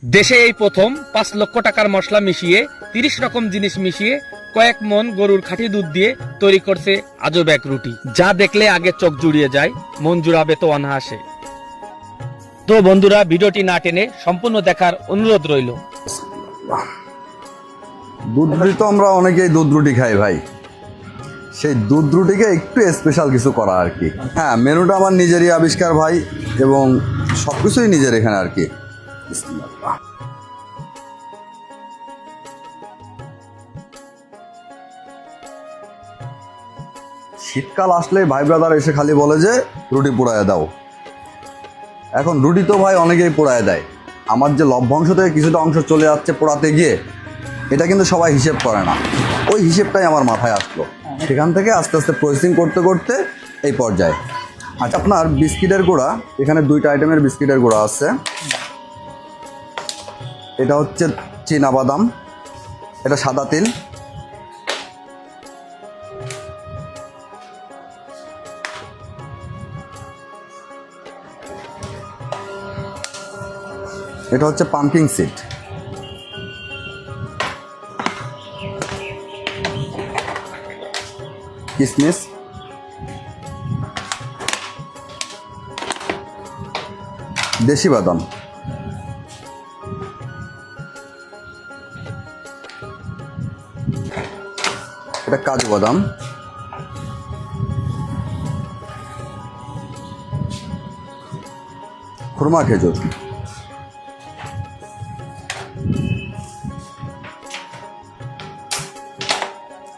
দেশে এই প্রথম 5 লক্ষ টাকার মশলা মিশিয়ে 30 রকম জিনিস মিশিয়ে কয়েক মন গরুর খাঁটি দুধ দিয়ে তৈরি করছে আজব এক রুটি, যা দেখলে আগে চোখ জুড়িয়ে যায়, মন জুড়াবে তো অনায়াসে। তো বন্ধুরা, ভিডিওটি না টেনে সম্পূর্ণ দেখার অনুরোধ রইল। দুধ রুটি তো আমরা অনেকেই দুধ রুটি খাই ভাই, সেই দুধ রুটিকে একটু স্পেশাল কিছু করা আর কি। হ্যাঁ, মেনুটা আমার নিজেরই আবিষ্কার ভাই, এবং সব কিছুই নিজের এখানে আর কি। শীতকাল আসলে ভাই ব্রাদার এসে খালি বলে যে রুটি পোড়ায় দাও। এখন রুটি তো ভাই অনেকেই পোড়ায় দেয়, আমার যে লভ্যাংশ থেকে কিছুটা অংশ চলে যাচ্ছে পোড়াতে গিয়ে, এটা কিন্তু সবাই হিসেব করে না। ওই হিসেবটাই আমার মাথায় আসলো, সেখান থেকে আস্তে আস্তে প্রসেসিং করতে করতে এই পর্যায়ে। আচ্ছা, আপনার বিস্কিটের গুঁড়া, এখানে 2টা আইটেমের বিস্কিটের গুঁড়া আছে। এটা হচ্ছে চীনা বাদাম, এটা সাদা তিল, এটা হচ্ছে পাম্পকিন সিড, কিশমিশ, দেশি বাদাম, এটা কাজু বাদাম, খুরমা খেজুর,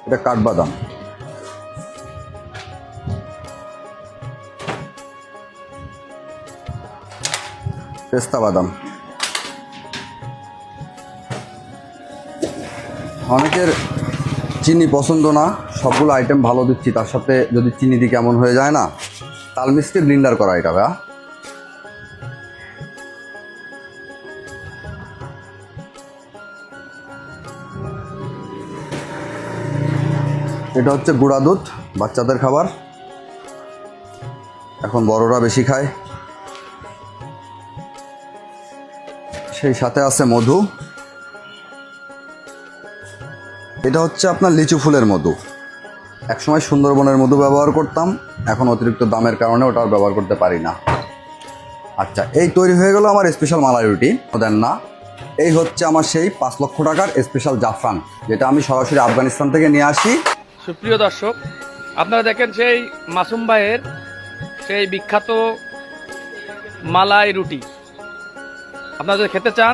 এটা কাঠবাদাম, পেস্তা বাদাম। অনেকের চিনি পছন্দ না, সবগুলো আইটেম ভালো দিচ্ছি, তার সাথে যদি চিনি দিই কেমন হয়ে যায় না। তাল মিষ্টি ব্লিন্ডার করা এটা ভাই। এটা হচ্ছে গুঁড়া দুধ, বাচ্চাদের খাবার, এখন বড়রা বেশি খায়। সেই সাথে আছে মধু, এটা হচ্ছে আপনার লিচু ফুলের মধু। একসময় সুন্দরবনের মধু ব্যবহার করতাম, এখন অতিরিক্ত দামের কারণে ওটা আর ব্যবহার করতে পারি না। আচ্ছা, এই তৈরি হয়ে গেল আমার স্পেশাল মালাই রুটি। দেন না, এই হচ্ছে আমার সেই 5 লক্ষ টাকার স্পেশাল জাফরান, যেটা আমি সরাসরি আফগানিস্তান থেকে নিয়ে আসি। সুপ্রিয় দর্শক, আপনারা দেখেন সেই মাসুম ভাইয়ের সেই বিখ্যাত মালাই রুটি। আপনারা যদি খেতে চান